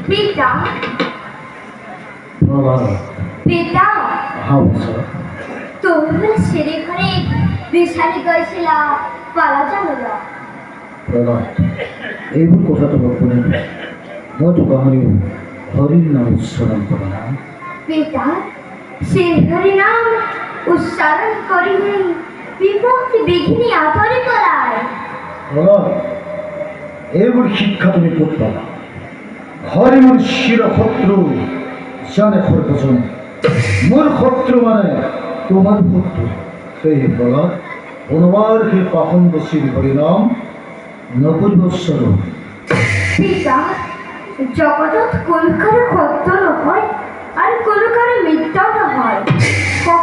পিতা বাবা পিতা হ্যাঁ বলছো তুমি সিঁড়ি ঘরে বিছানি গেছিল পালা যাবে না প্রলয় এইবোৰ কথাটো বৰ্তমান মইতো পাহৰিও হৰিৰ নাম উচ্চাৰণ কৰা না পিতা সেই হরি নাম উচ্চারণ করিলে বিপত্তি বিঘিনি আতরে পড়ায় প্ৰলয় এইবোৰ শিক্ষা তুমি ক'ত পাবা হৰি মোৰ চিৰ শত্ৰু জানে সৰ্বজনে মোৰ শত্ৰু মানে তোমাৰ শত্ৰু সেই প্ৰলয় পুনৰবাৰ সেই পাখণ্ড শ্ৰী হৰিনাম নকৰিব উচ্চাৰণ পিতা জগতত কোনো কারো সত্য নহয় আর কোনো কারো মিথ্যাও নহয় সকল